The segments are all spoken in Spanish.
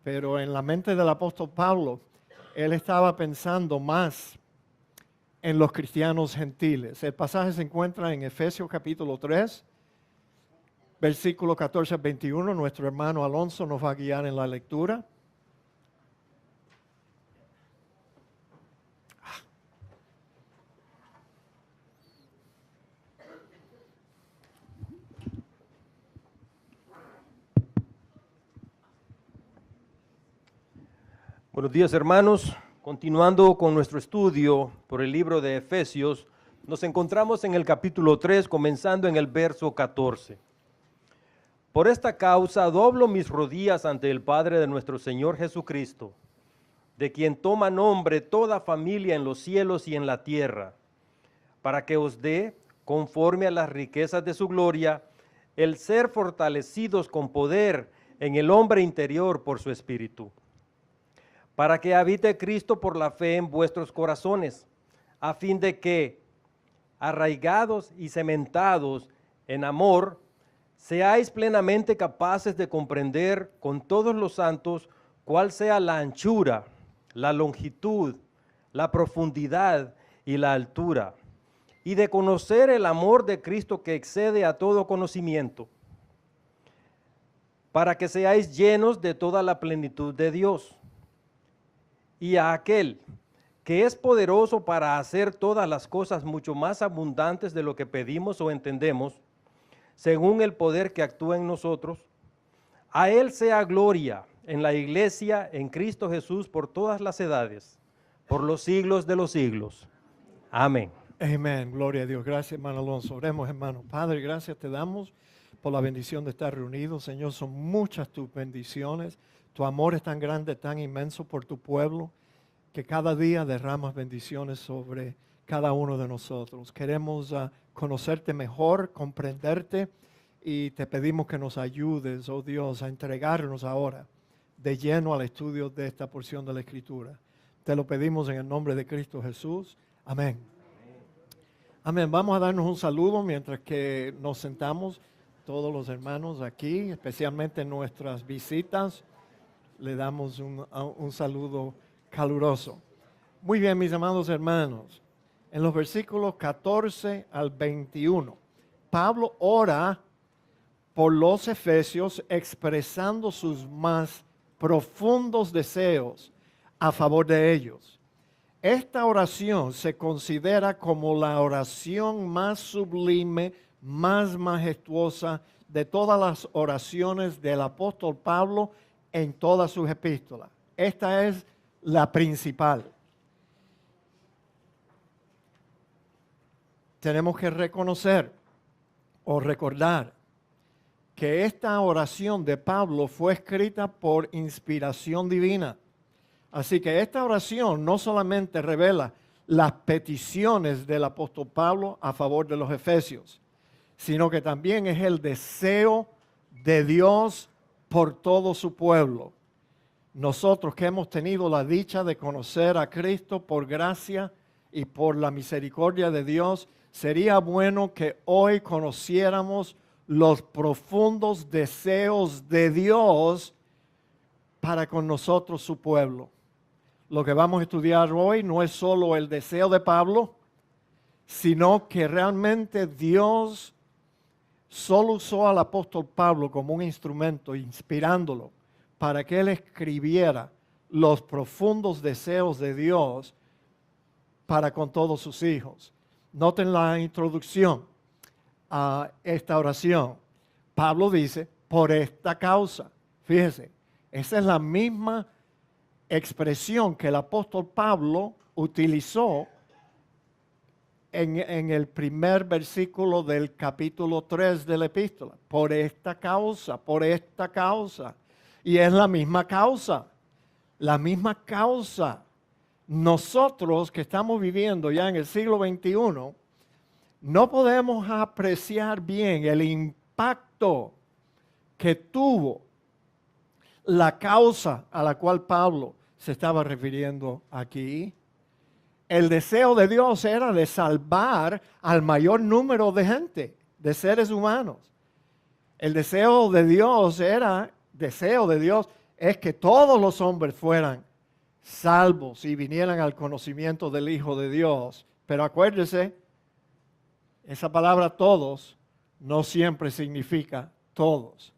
pero en la mente del apóstol Pablo, él estaba pensando más en los cristianos gentiles. El pasaje se encuentra en Efesios capítulo 3, versículo 14 al 21. Nuestro hermano Alonso nos va a guiar en la lectura. Buenos días, hermanos. Continuando con nuestro estudio por el libro de Efesios, nos encontramos en el capítulo 3, comenzando en el verso 14. Por esta causa doblo mis rodillas ante el Padre de nuestro Señor Jesucristo, de quien toma nombre toda familia en los cielos y en la tierra, para que os dé, conforme a las riquezas de su gloria, el ser fortalecidos con poder en el hombre interior por su Espíritu, para que habite Cristo por la fe en vuestros corazones, a fin de que, arraigados y cementados en amor, seáis plenamente capaces de comprender con todos los santos cuál sea la anchura, la longitud, la profundidad y la altura, y de conocer el amor de Cristo que excede a todo conocimiento, para que seáis llenos de toda la plenitud de Dios. Y a aquel que es poderoso para hacer todas las cosas mucho más abundantes de lo que pedimos o entendemos, según el poder que actúa en nosotros, a Él sea gloria en la iglesia, en Cristo Jesús, por todas las edades, por los siglos de los siglos. Amén. Amén, gloria a Dios. Gracias, hermano Alonso. Oremos, hermano. Padre, gracias te damos por la bendición de estar reunidos. Señor, son muchas tus bendiciones. Tu amor es tan grande, tan inmenso por tu pueblo, que cada día derramas bendiciones sobre cada uno de nosotros. Queremos conocerte mejor, comprenderte, y te pedimos que nos ayudes, oh Dios, a entregarnos ahora de lleno al estudio de esta porción de la Escritura. Te lo pedimos en el nombre de Cristo Jesús. Amén. Amén. Vamos a darnos un saludo mientras que nos sentamos todos los hermanos aquí, especialmente nuestras visitas. Le damos un saludo caluroso. Muy bien, mis amados hermanos. En los versículos 14 al 21, Pablo ora por los efesios expresando sus más profundos deseos a favor de ellos. Esta oración se considera como la oración más sublime, más majestuosa de todas las oraciones del apóstol Pablo en todas sus epístolas. Esta es la principal. Tenemos que reconocer o recordar que esta oración de Pablo fue escrita por inspiración divina. Así que esta oración no solamente revela las peticiones del apóstol Pablo a favor de los efesios, sino que también es el deseo de Dios por todo su pueblo. Nosotros que hemos tenido la dicha de conocer a Cristo por gracia y por la misericordia de Dios, sería bueno que hoy conociéramos los profundos deseos de Dios para con nosotros, su pueblo. Lo que vamos a estudiar hoy no es solo el deseo de Pablo, sino que realmente Dios solo usó al apóstol Pablo como un instrumento, inspirándolo, para que él escribiera los profundos deseos de Dios para con todos sus hijos. Noten la introducción a esta oración. Pablo dice, por esta causa. Fíjense, esa es la misma expresión que el apóstol Pablo utilizó en el primer versículo del capítulo 3 de la epístola. Por esta causa, por esta causa. Y es la misma causa, la misma causa. Nosotros que estamos viviendo ya en el siglo XXI, no podemos apreciar bien el impacto que tuvo la causa a la cual Pablo se estaba refiriendo aquí. El deseo de Dios era de salvar al mayor número de gente, de seres humanos. El deseo de Dios es que todos los hombres fueran salvos y vinieran al conocimiento del Hijo de Dios. Pero acuérdese, esa palabra todos no siempre significa todos.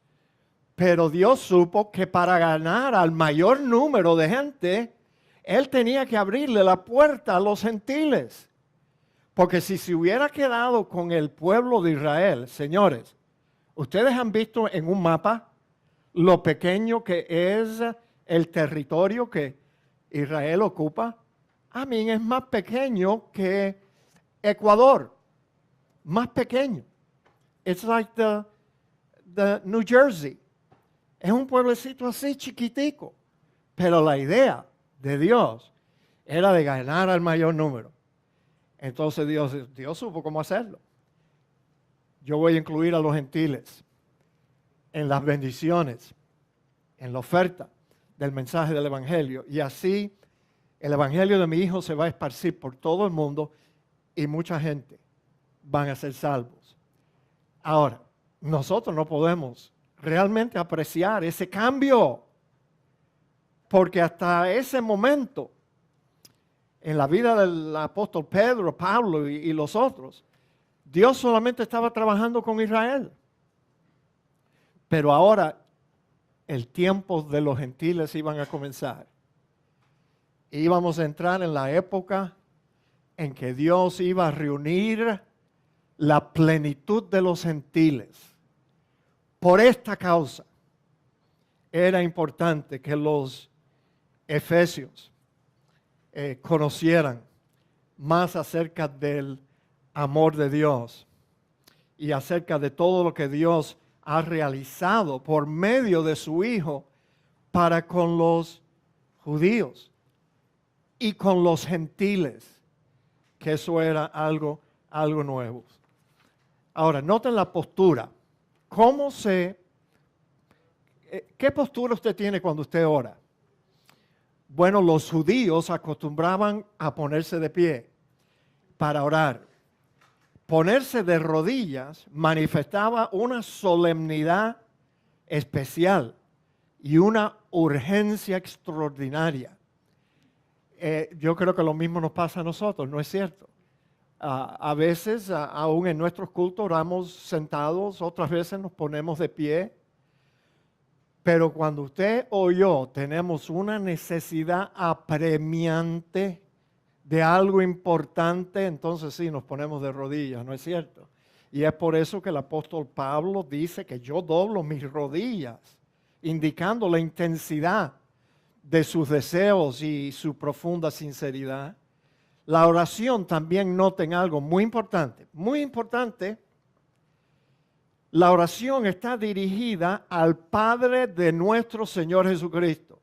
Pero Dios supo que para ganar al mayor número de gente, Él tenía que abrirle la puerta a los gentiles. Porque si se hubiera quedado con el pueblo de Israel, señores, ustedes han visto en un mapa lo pequeño que es el territorio que Israel ocupa. Es más pequeño que Ecuador, más pequeño. It's like the New Jersey. Es un pueblecito así chiquitico, pero la idea de Dios era de ganar al mayor número. Entonces Dios supo cómo hacerlo. Yo voy a incluir a los gentiles en las bendiciones, en la oferta del mensaje del Evangelio. Y así el Evangelio de mi Hijo se va a esparcir por todo el mundo y mucha gente van a ser salvos. Ahora, nosotros no podemos realmente apreciar ese cambio, porque hasta ese momento, en la vida del apóstol Pedro, Pablo y los otros, Dios solamente estaba trabajando con Israel. Pero ahora el tiempo de los gentiles iban a comenzar. Íbamos a entrar en la época en que Dios iba a reunir la plenitud de los gentiles. Por esta causa era importante que los efesios conocieran más acerca del amor de Dios y acerca de todo lo que Dios ha realizado por medio de su Hijo para con los judíos y con los gentiles, que eso era algo nuevo. Ahora, noten la postura. ¿Qué postura usted tiene cuando usted ora? Bueno, los judíos acostumbraban a ponerse de pie para orar. Ponerse de rodillas manifestaba una solemnidad especial y una urgencia extraordinaria. Yo creo que lo mismo nos pasa a nosotros, ¿no es cierto? A veces, aún en nuestros cultos, oramos sentados, otras veces nos ponemos de pie. Pero cuando usted o yo tenemos una necesidad apremiante de algo importante, entonces sí nos ponemos de rodillas, ¿no es cierto? Y es por eso que el apóstol Pablo dice que yo doblo mis rodillas, indicando la intensidad de sus deseos y su profunda sinceridad. La oración también, noten algo muy importante, muy importante. La oración está dirigida al Padre de nuestro Señor Jesucristo,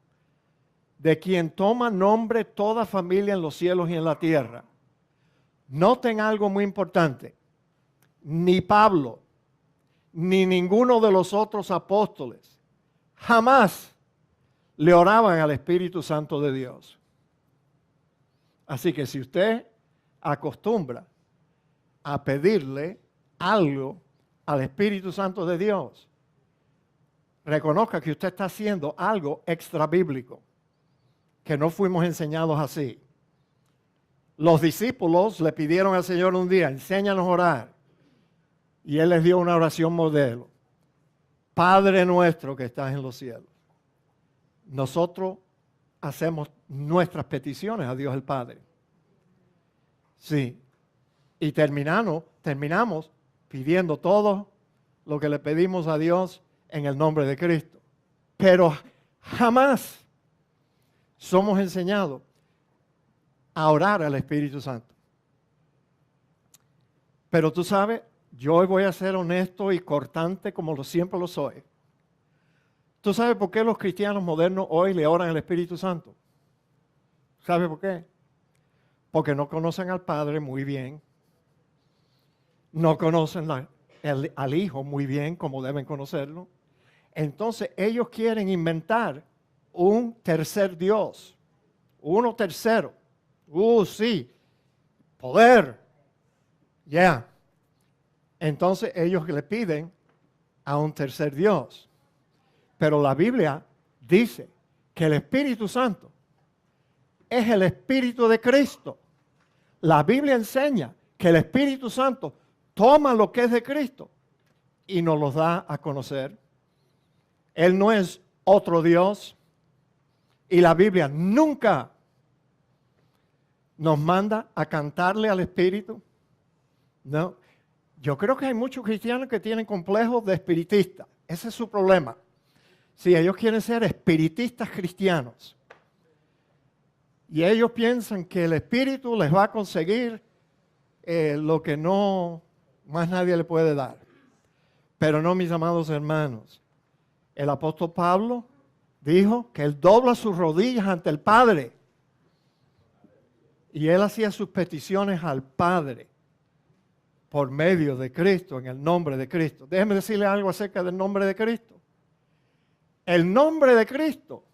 de quien toma nombre toda familia en los cielos y en la tierra. Noten algo muy importante. Ni Pablo, ni ninguno de los otros apóstoles jamás le oraban al Espíritu Santo de Dios. Así que si usted acostumbra a pedirle algo al Espíritu Santo de Dios, reconozca que usted está haciendo algo extra bíblico, que no fuimos enseñados así. Los discípulos le pidieron al Señor un día, enséñanos a orar. Y Él les dio una oración modelo. Padre nuestro que estás en los cielos. Nosotros hacemos nuestras peticiones a Dios el Padre. Sí. Y terminamos pidiendo todo lo que le pedimos a Dios en el nombre de Cristo. Pero jamás somos enseñados a orar al Espíritu Santo. Pero tú sabes, yo hoy voy a ser honesto y cortante como siempre lo soy. ¿Tú sabes por qué los cristianos modernos hoy le oran al Espíritu Santo? ¿Sabes por qué? Porque no conocen al Padre muy bien. No conocen al Hijo muy bien como deben conocerlo. Entonces ellos quieren inventar un tercer Dios. Uno tercero. Sí. Poder. Ya. Entonces ellos le piden a un tercer Dios. Pero la Biblia dice que el Espíritu Santo es el Espíritu de Cristo. La Biblia enseña que el Espíritu Santo toma lo que es de Cristo y nos lo da a conocer. Él no es otro Dios y la Biblia nunca nos manda a cantarle al Espíritu. No, yo creo que hay muchos cristianos que tienen complejos de espiritistas. Ese es su problema. Si ellos quieren ser espiritistas cristianos y ellos piensan que el Espíritu les va a conseguir lo que no más nadie le puede dar. Pero no, mis amados hermanos. El apóstol Pablo dijo que él dobla sus rodillas ante el Padre y él hacía sus peticiones al Padre por medio de Cristo, en el nombre de Cristo. Déjeme decirle algo acerca del nombre de Cristo. El nombre de Cristo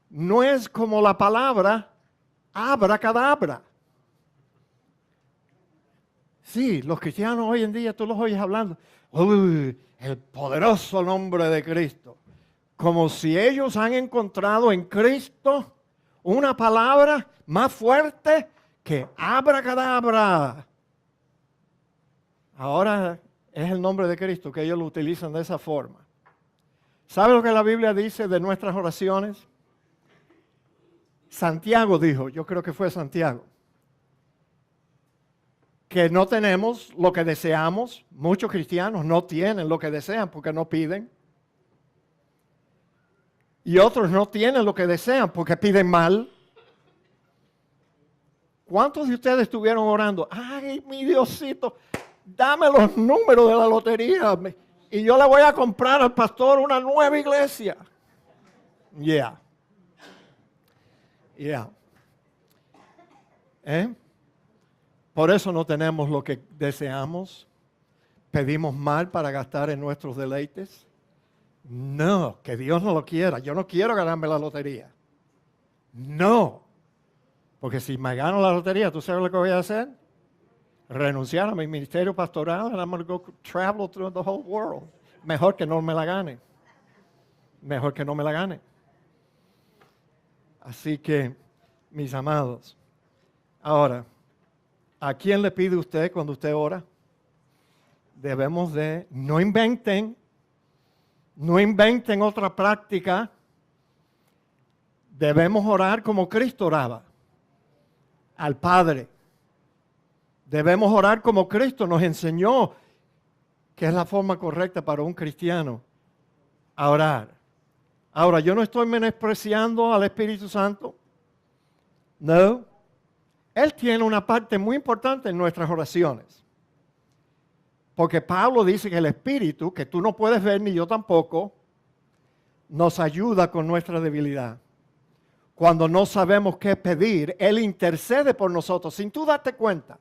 no es como la palabra abracadabra. Sí, los cristianos hoy en día tú los oyes hablando, uy, el poderoso nombre de Cristo. Como si ellos han encontrado en Cristo una palabra más fuerte que abracadabra. Ahora es el nombre de Cristo que ellos lo utilizan de esa forma. ¿Sabe lo que la Biblia dice de nuestras oraciones? Santiago dijo, yo creo que fue Santiago, que no tenemos lo que deseamos. Muchos cristianos no tienen lo que desean porque no piden. Y otros no tienen lo que desean porque piden mal. ¿Cuántos de ustedes estuvieron orando? Ay, mi Diosito, dame los números de la lotería y yo le voy a comprar al pastor una nueva iglesia. Yeah. Por eso no tenemos lo que deseamos. Pedimos mal para gastar en nuestros deleites. No, que Dios no lo quiera. Yo no quiero ganarme la lotería. No. Porque si me gano la lotería, ¿tú sabes lo que voy a hacer? Renunciar a mi ministerio pastoral and I'm going to go travel through the whole world. Mejor que no me la gane. Mejor que no me la gane. Así que, mis amados, ahora, ¿a quién le pide usted cuando usted ora? Debemos de, no inventen otra práctica. Debemos orar como Cristo oraba, al Padre. Debemos orar como Cristo nos enseñó, que es la forma correcta para un cristiano a orar. Ahora, yo no estoy menospreciando al Espíritu Santo. No. Él tiene una parte muy importante en nuestras oraciones. Porque Pablo dice que el Espíritu, que tú no puedes ver ni yo tampoco, nos ayuda con nuestra debilidad. Cuando no sabemos qué pedir, Él intercede por nosotros sin tú darte cuenta.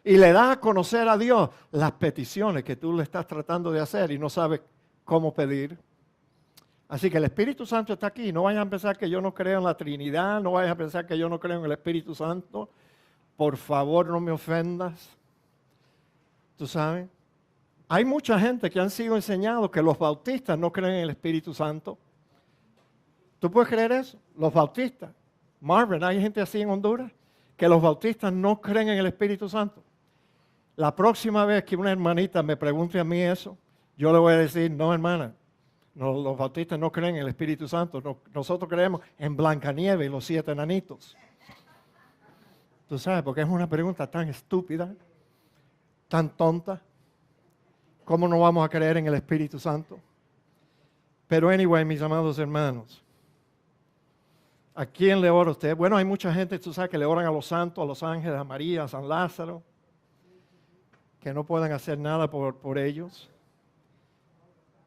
Y le das a conocer a Dios las peticiones que tú le estás tratando de hacer y no sabes cómo pedir. Así que el Espíritu Santo está aquí. No vayan a pensar que yo no creo en la Trinidad, no vayan a pensar que yo no creo en el Espíritu Santo. Por favor, no me ofendas. ¿Tú sabes? Hay mucha gente que han sido enseñados que los bautistas no creen en el Espíritu Santo. ¿Tú puedes creer eso? Los bautistas. Marvin, hay gente así en Honduras que los bautistas no creen en el Espíritu Santo. La próxima vez que una hermanita me pregunte a mí eso, yo le voy a decir, no, hermana. No, los bautistas no creen en el Espíritu Santo. No, nosotros creemos en Blancanieves y los 7 enanitos. Tú sabes, porque es una pregunta tan estúpida, tan tonta. ¿Cómo no vamos a creer en el Espíritu Santo? Pero anyway, mis amados hermanos, ¿a quién le ora usted? Bueno, hay mucha gente, tú sabes, que le oran a los santos, a los ángeles, a María, a San Lázaro, que no pueden hacer nada por ellos.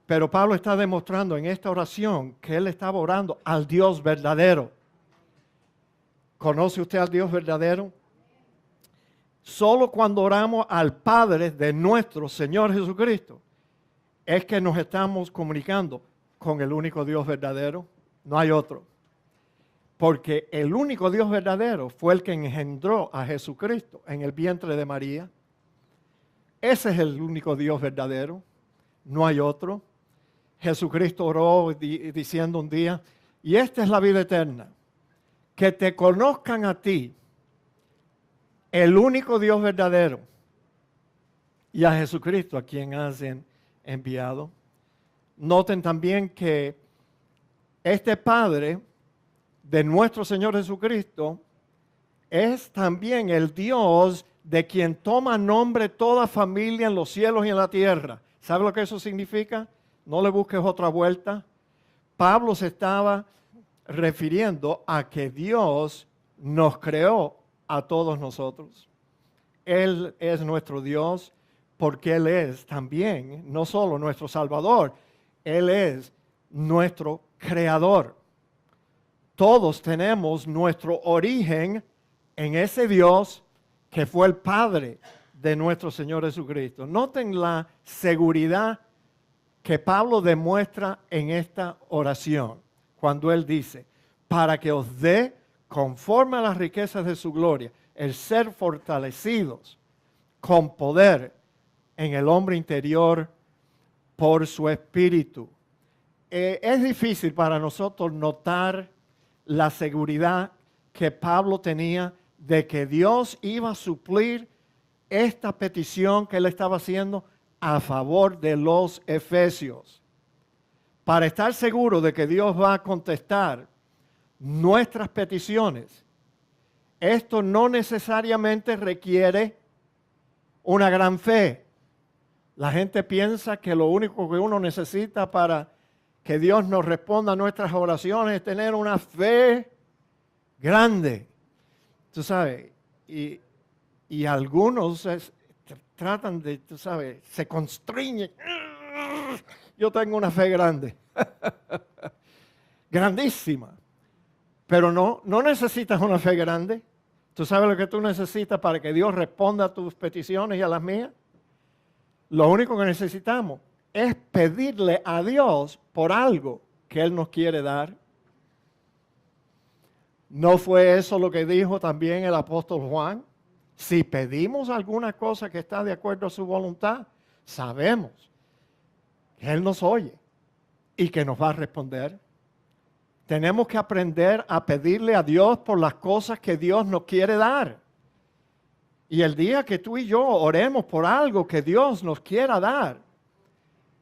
Pero Pablo está demostrando en esta oración que él estaba orando al Dios verdadero. ¿Conoce usted al Dios verdadero? Solo cuando oramos al Padre de nuestro Señor Jesucristo es que nos estamos comunicando con el único Dios verdadero. No hay otro. Porque el único Dios verdadero fue el que engendró a Jesucristo en el vientre de María. Ese es el único Dios verdadero. No hay otro. Jesucristo oró diciendo un día, y esta es la vida eterna, que te conozcan a ti, el único Dios verdadero, y a Jesucristo a quien has enviado. Noten también que este Padre de nuestro Señor Jesucristo es también el Dios de quien toma nombre toda familia en los cielos y en la tierra. ¿Sabe lo que eso significa? No le busques otra vuelta. Pablo se estaba refiriendo a que Dios nos creó a todos nosotros. Él es nuestro Dios porque Él es también, no solo nuestro Salvador, Él es nuestro Creador. Todos tenemos nuestro origen en ese Dios que fue el Padre de nuestro Señor Jesucristo. Noten la seguridad que Pablo demuestra en esta oración, cuando él dice, para que os dé, conforme a las riquezas de su gloria, el ser fortalecidos con poder en el hombre interior por su espíritu. Es difícil para nosotros notar la seguridad que Pablo tenía de que Dios iba a suplir esta petición que él estaba haciendo a favor de los efesios. Para estar seguro de que Dios va a contestar nuestras peticiones, esto no necesariamente requiere una gran fe. La gente piensa que lo único que uno necesita para que Dios nos responda a nuestras oraciones es tener una fe grande. Tú sabes, y algunos tratan de, tú sabes, se constriñen. Yo tengo una fe grande, grandísima, pero no necesitas una fe grande. ¿Tú sabes lo que tú necesitas para que Dios responda a tus peticiones y a las mías? Lo único que necesitamos es pedirle a Dios por algo que Él nos quiere dar. ¿No fue eso lo que dijo también el apóstol Juan? Si pedimos alguna cosa que está de acuerdo a su voluntad, sabemos que Él nos oye y que nos va a responder. Tenemos que aprender a pedirle a Dios por las cosas que Dios nos quiere dar. Y el día que tú y yo oremos por algo que Dios nos quiera dar,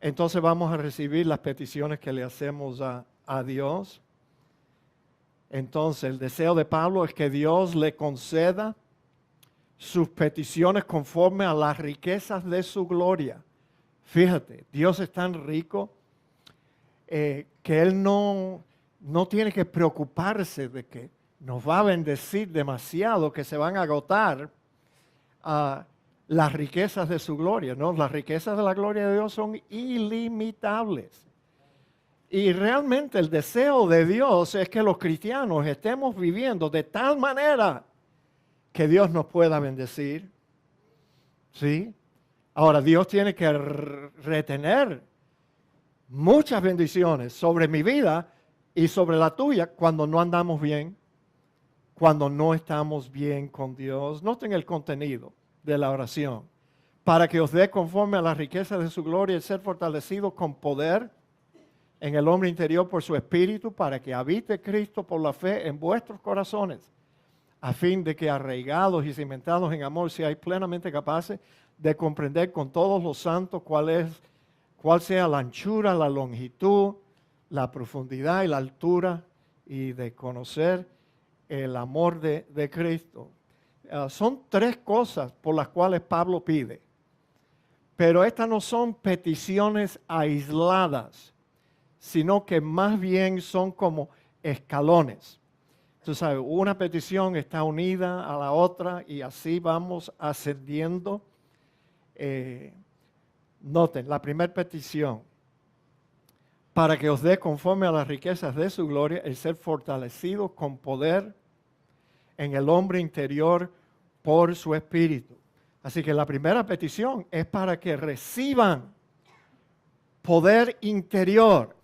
entonces vamos a recibir las peticiones que le hacemos a Dios. Entonces el deseo de Pablo es que Dios le conceda sus peticiones conforme a las riquezas de su gloria. Fíjate, Dios es tan rico que Él no tiene que preocuparse de que nos va a bendecir demasiado, que se van a agotar las riquezas de su gloria. No, las riquezas de la gloria de Dios son ilimitables. Y realmente el deseo de Dios es que los cristianos estemos viviendo de tal manera que Dios nos pueda bendecir. ¿Sí? Ahora, Dios tiene que retener muchas bendiciones sobre mi vida y sobre la tuya cuando no andamos bien, cuando no estamos bien con Dios. Noten el contenido de la oración. Para que os dé conforme a las riquezas de su gloria el ser fortalecido con poder en el hombre interior por su espíritu, para que habite Cristo por la fe en vuestros corazones, a fin de que arraigados y cimentados en amor seáis plenamente capaces de comprender con todos los santos cuál sea la anchura, la longitud, la profundidad y la altura, y de conocer el amor de Cristo. Son tres cosas por las cuales Pablo pide, pero estas no son peticiones aisladas, sino que más bien son como escalones. Tú sabes, una petición está unida a la otra y así vamos ascendiendo. Noten, la primera petición, para que os dé conforme a las riquezas de su gloria el ser fortalecido con poder en el hombre interior por su espíritu. Así que la primera petición es para que reciban poder interior,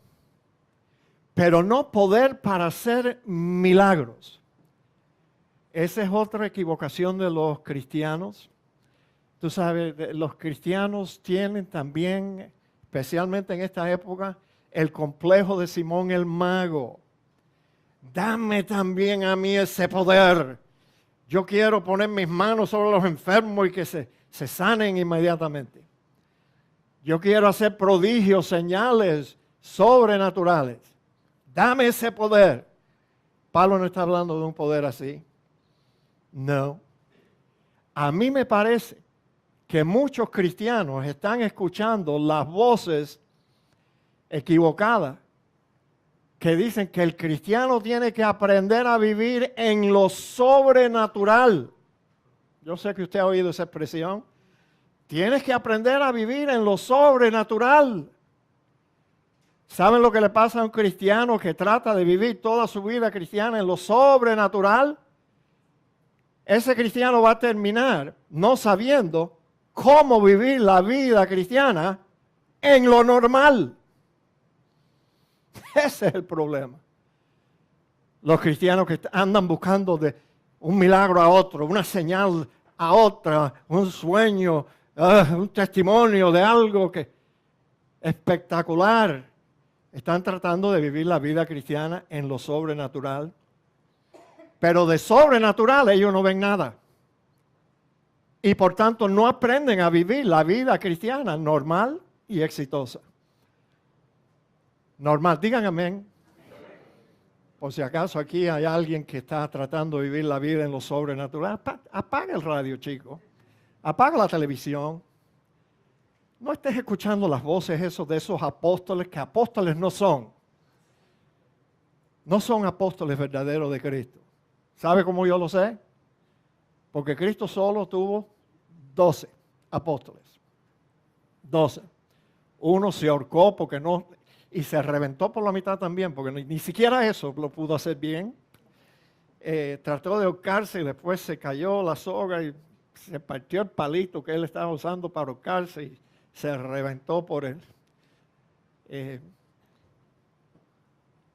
pero no poder para hacer milagros. Esa es otra equivocación de los cristianos. Tú sabes, los cristianos tienen también, especialmente en esta época, el complejo de Simón el mago. Dame también a mí ese poder. Yo quiero poner mis manos sobre los enfermos y que se sanen inmediatamente. Yo quiero hacer prodigios, señales sobrenaturales. Dame ese poder. Pablo no está hablando de un poder así. No. A mí me parece que muchos cristianos están escuchando las voces equivocadas que dicen que el cristiano tiene que aprender a vivir en lo sobrenatural. Yo sé que usted ha oído esa expresión. Tienes que aprender a vivir en lo sobrenatural. ¿Saben lo que le pasa a un cristiano que trata de vivir toda su vida cristiana en lo sobrenatural? Ese cristiano va a terminar no sabiendo cómo vivir la vida cristiana en lo normal. Ese es el problema. Los cristianos que andan buscando de un milagro a otro, una señal a otra, un sueño, un testimonio de algo que espectacular. Están tratando de vivir la vida cristiana en lo sobrenatural. Pero de sobrenatural ellos no ven nada. Y por tanto no aprenden a vivir la vida cristiana normal y exitosa. Normal, digan amén. Por si acaso aquí hay alguien que está tratando de vivir la vida en lo sobrenatural, apaga el radio, chico. Apaga la televisión. No estés escuchando las voces de esos apóstoles, que apóstoles no son. No son apóstoles verdaderos de Cristo. ¿Sabe cómo yo lo sé? Porque Cristo solo tuvo 12 apóstoles. 12. Uno se ahorcó porque no... Y se reventó por la mitad también, porque ni siquiera eso lo pudo hacer bien. Trató de ahorcarse y después se cayó la soga y se partió el palito que él estaba usando para ahorcarse y se reventó por él.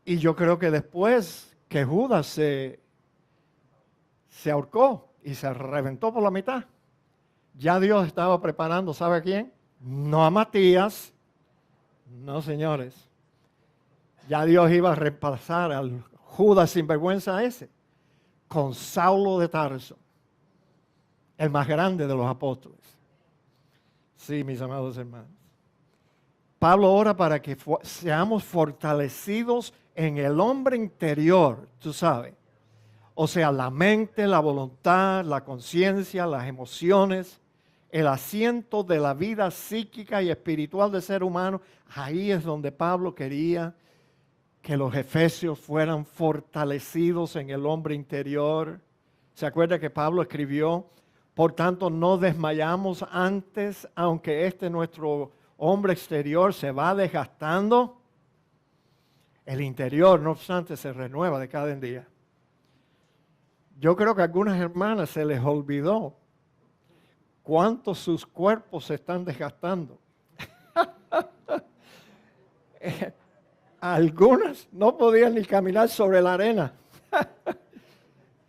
Y yo creo que después que Judas se ahorcó y se reventó por la mitad, ya Dios estaba preparando, ¿sabe a quién? No a Matías. No, señores. Ya Dios iba a reemplazar al Judas sinvergüenza ese con Saulo de Tarso, el más grande de los apóstoles. Sí, mis amados hermanos. Pablo ora para que seamos fortalecidos en el hombre interior, tú sabes. O sea, la mente, la voluntad, la conciencia, las emociones, el asiento de la vida psíquica y espiritual del ser humano. Ahí es donde Pablo quería que los efesios fueran fortalecidos en el hombre interior. ¿Se acuerda que Pablo escribió? Por tanto, no desmayamos antes, aunque nuestro hombre exterior se va desgastando. El interior, no obstante, se renueva de cada día. Yo creo que a algunas hermanas se les olvidó cuánto sus cuerpos se están desgastando. Algunas no podían ni caminar sobre la arena.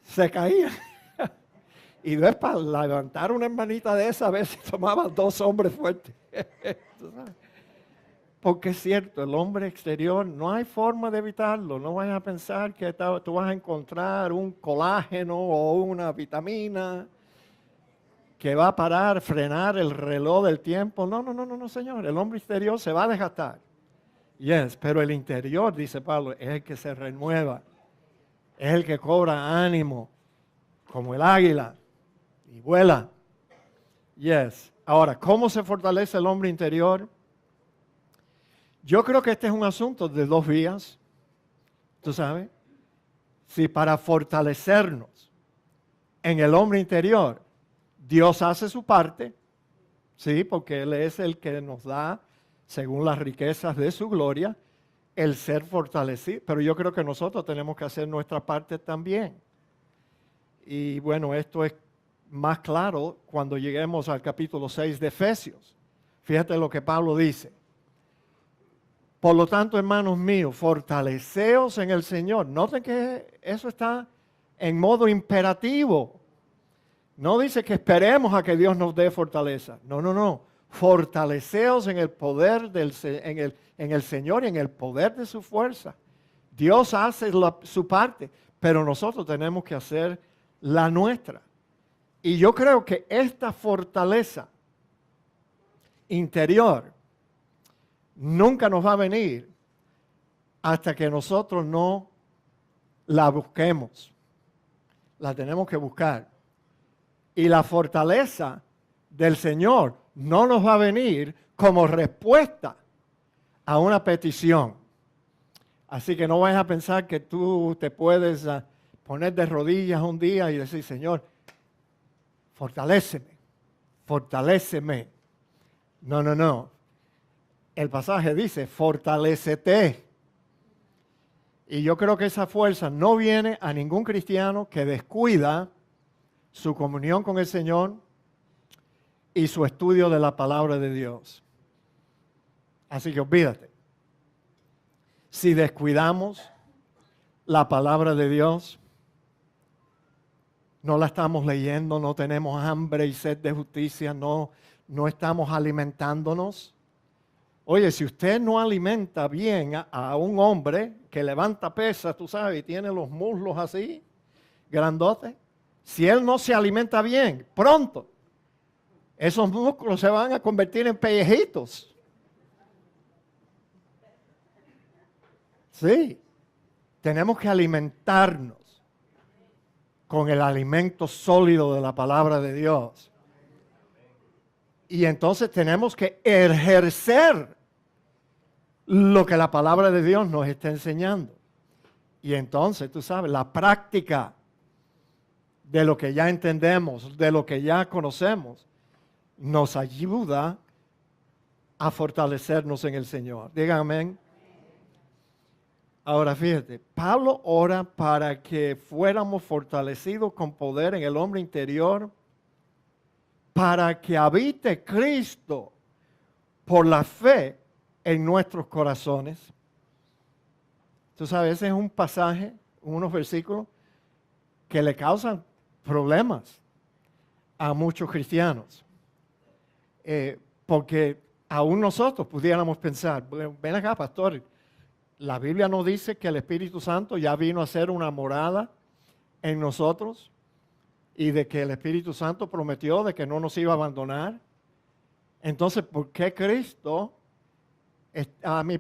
Se caían. Y después para levantar una hermanita de esa, a veces tomaban 2 hombres fuertes. Porque es cierto, el hombre exterior no hay forma de evitarlo. No vayas a pensar que tú vas a encontrar un colágeno o una vitamina que va a parar, frenar el reloj del tiempo. No, señor. El hombre exterior se va a desgastar. Yes, pero el interior, dice Pablo, es el que se renueva. Es el que cobra ánimo, como el águila, y vuela. Yes. Ahora, ¿cómo se fortalece el hombre interior? Yo creo que este es un asunto de 2 vías. ¿Tú sabes? Si para fortalecernos en el hombre interior, Dios hace su parte, sí, porque Él es el que nos da, según las riquezas de su gloria, el ser fortalecido. Pero yo creo que nosotros tenemos que hacer nuestra parte también. Y bueno, esto es más claro cuando lleguemos al capítulo 6 de Efesios. Fíjate lo que Pablo dice. Por lo tanto, hermanos míos, fortaleceos en el Señor. Noten que eso está en modo imperativo. No dice que esperemos a que Dios nos dé fortaleza. No. Fortaleceos en el poder en el Señor y en el poder de su fuerza. Dios hace su parte, pero nosotros tenemos que hacer la nuestra. Y yo creo que esta fortaleza interior nunca nos va a venir hasta que nosotros no la busquemos. La tenemos que buscar. Y la fortaleza del Señor no nos va a venir como respuesta a una petición. Así que no vayas a pensar que tú te puedes poner de rodillas un día y decir, Señor, fortaléceme, fortaléceme. No, no, no. El pasaje dice, fortalécete. Y yo creo que esa fuerza no viene a ningún cristiano que descuida su comunión con el Señor y su estudio de la palabra de Dios. Así que olvídate. Si descuidamos la palabra de Dios, no la estamos leyendo, no tenemos hambre y sed de justicia, no estamos alimentándonos. Oye, si usted no alimenta bien a un hombre que levanta pesas, tú sabes, y tiene los muslos así, grandotes, si él no se alimenta bien, pronto, esos músculos se van a convertir en pellejitos. Sí, tenemos que alimentarnos con el alimento sólido de la palabra de Dios. Y entonces tenemos que ejercer lo que la palabra de Dios nos está enseñando. Y entonces, tú sabes, la práctica de lo que ya entendemos, de lo que ya conocemos, nos ayuda a fortalecernos en el Señor. Díganme amén. Ahora fíjate, Pablo ora para que fuéramos fortalecidos con poder en el hombre interior, para que habite Cristo por la fe en nuestros corazones. Tú sabes, ese es un pasaje, unos versículos que le causan problemas a muchos cristianos. Porque aún nosotros pudiéramos pensar, ven acá, pastor, la Biblia nos dice que el Espíritu Santo ya vino a ser una morada en nosotros y de que el Espíritu Santo prometió de que no nos iba a abandonar. Entonces, ¿por qué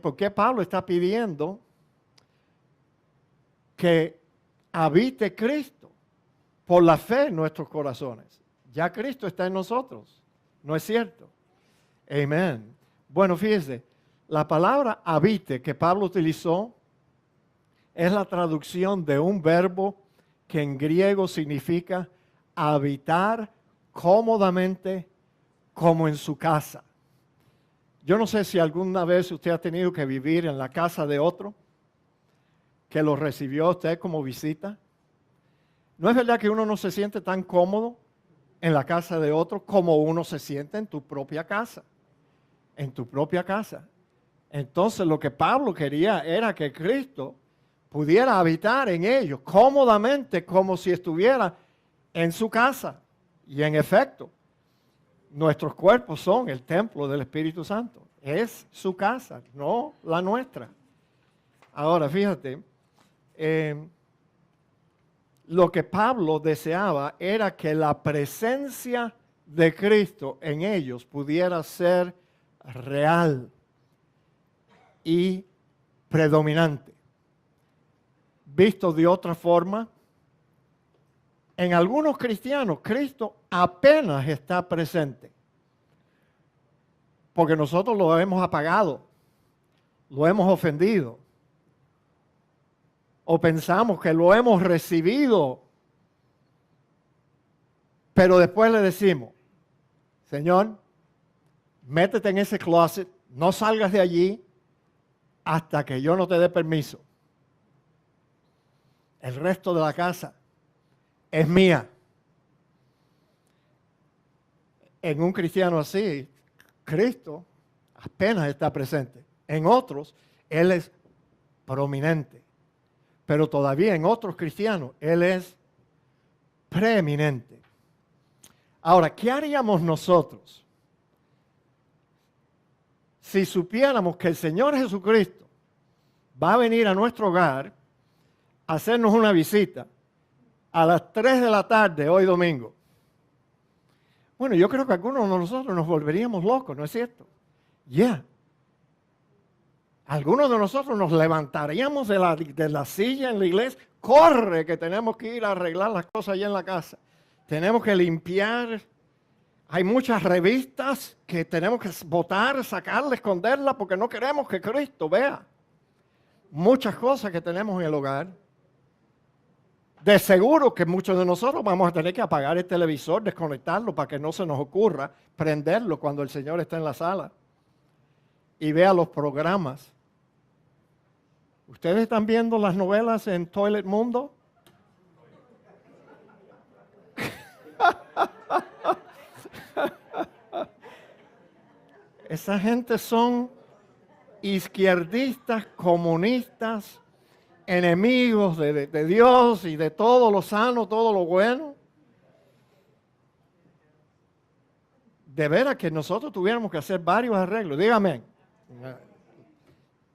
por qué Pablo está pidiendo que habite Cristo por la fe en nuestros corazones? Ya Cristo está en nosotros, ¿no es cierto? Amén. Bueno, fíjese, la palabra habite que Pablo utilizó es la traducción de un verbo que en griego significa habitar cómodamente como en su casa. Yo no sé si alguna vez usted ha tenido que vivir en la casa de otro, que lo recibió a usted como visita. ¿No es verdad que uno no se siente tan cómodo en la casa de otro como uno se siente en tu propia casa? En tu propia casa. Entonces lo que Pablo quería era que Cristo pudiera habitar en ellos cómodamente como si estuviera en su casa. Y en efecto, nuestros cuerpos son el templo del Espíritu Santo. Es su casa, no la nuestra. Ahora, fíjate, lo que Pablo deseaba era que la presencia de Cristo en ellos pudiera ser real y predominante. Visto de otra forma, en algunos cristianos Cristo apenas está presente, porque nosotros lo hemos apagado, lo hemos ofendido, o pensamos que lo hemos recibido, pero después le decimos, Señor, métete en ese closet, no salgas de allí hasta que yo no te dé permiso. El resto de la casa es mía. En un cristiano así, Cristo apenas está presente. En otros, Él es prominente. Pero todavía en otros cristianos, Él es preeminente. Ahora, ¿qué haríamos nosotros si supiéramos que el Señor Jesucristo va a venir a nuestro hogar a hacernos una visita a las 3 de la tarde hoy domingo? Bueno, yo creo que algunos de nosotros nos volveríamos locos, ¿no es cierto? Ya. Algunos de nosotros nos levantaríamos de la silla en la iglesia. Corre, que tenemos que ir a arreglar las cosas allá en la casa. Tenemos que limpiar. Hay muchas revistas que tenemos que botar, sacarla, esconderla, porque no queremos que Cristo vea. Muchas cosas que tenemos en el hogar. De seguro que muchos de nosotros vamos a tener que apagar el televisor, desconectarlo para que no se nos ocurra prenderlo cuando el Señor está en la sala y vea los programas. ¿Ustedes están viendo las novelas en Toilet Mundo? Esa gente son izquierdistas, comunistas, enemigos de Dios y de todo lo sano, todo lo bueno. De veras que nosotros tuviéramos que hacer varios arreglos. Dígame,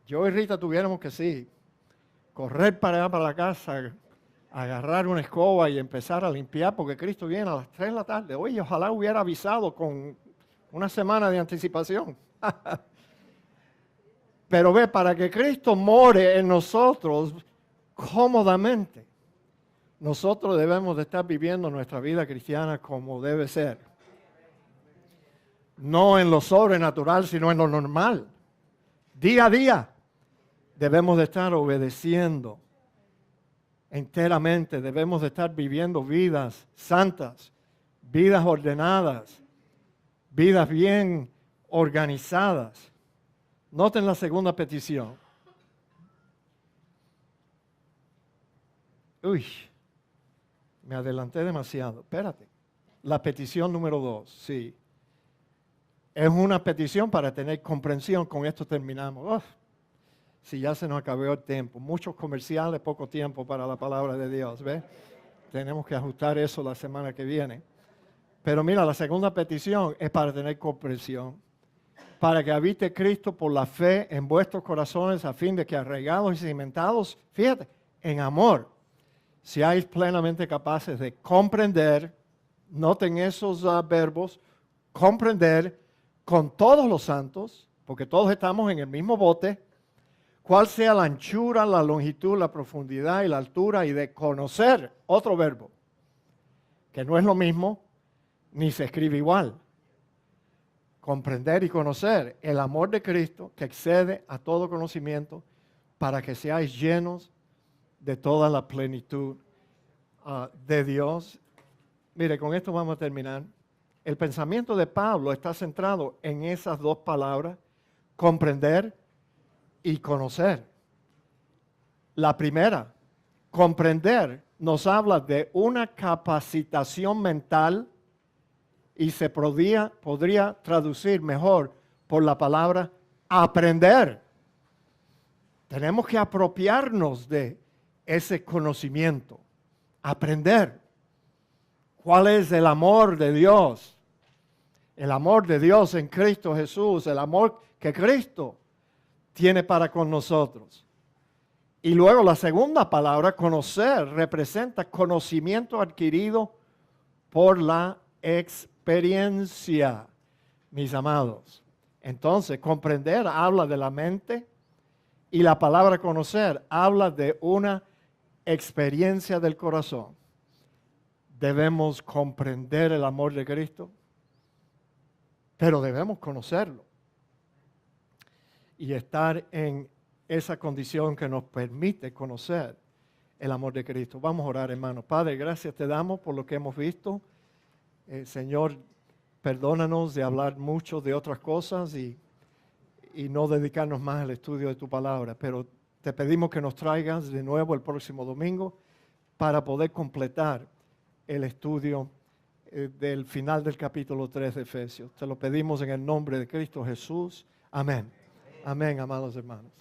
yo y Rita tuviéramos que sí, correr para allá para la casa, agarrar una escoba y empezar a limpiar, porque Cristo viene a las 3 de la tarde. Oye, ojalá hubiera avisado con una semana de anticipación. Pero ve, para que Cristo more en nosotros cómodamente, nosotros debemos de estar viviendo nuestra vida cristiana como debe ser. No en lo sobrenatural, sino en lo normal. Día a día debemos de estar obedeciendo enteramente. Debemos de estar viviendo vidas santas, vidas ordenadas, vidas bien organizadas. Noten la segunda petición. Uy, me adelanté demasiado. Espérate. La petición número 2, sí. Es una petición para tener comprensión. Con esto terminamos. Si ya se nos acabó el tiempo. Muchos comerciales, poco tiempo para la palabra de Dios. ¿Ves? Tenemos que ajustar eso la semana que viene. Pero mira, la segunda petición es para tener comprensión. Para que habite Cristo por la fe en vuestros corazones, a fin de que arraigados y cimentados, fíjate, en amor, seáis plenamente capaces de comprender, noten esos verbos, comprender con todos los santos, porque todos estamos en el mismo bote, cuál sea la anchura, la longitud, la profundidad y la altura, y de conocer, otro verbo, que no es lo mismo, ni se escribe igual. Comprender y conocer el amor de Cristo que excede a todo conocimiento, para que seáis llenos de toda la plenitud de Dios. Mire, con esto vamos a terminar. El pensamiento de Pablo está centrado en esas dos palabras, comprender y conocer. La primera, comprender, nos habla de una capacitación mental y se podría traducir mejor por la palabra aprender. Tenemos que apropiarnos de ese conocimiento, aprender. ¿Cuál es el amor de Dios? El amor de Dios en Cristo Jesús, el amor que Cristo tiene para con nosotros. Y luego la segunda palabra, conocer, representa conocimiento adquirido por la experiencia, mis amados. Entonces, comprender habla de la mente y la palabra conocer habla de una experiencia del corazón. Debemos comprender el amor de Cristo, pero debemos conocerlo y estar en esa condición que nos permite conocer el amor de Cristo. Vamos a orar, hermanos. Padre, gracias te damos por lo que hemos visto. Señor, perdónanos de hablar mucho de otras cosas y no dedicarnos más al estudio de tu palabra, pero te pedimos que nos traigas de nuevo el próximo domingo para poder completar el estudio del final del capítulo 3 de Efesios. Te lo pedimos en el nombre de Cristo Jesús. Amén. Amén, amados hermanos.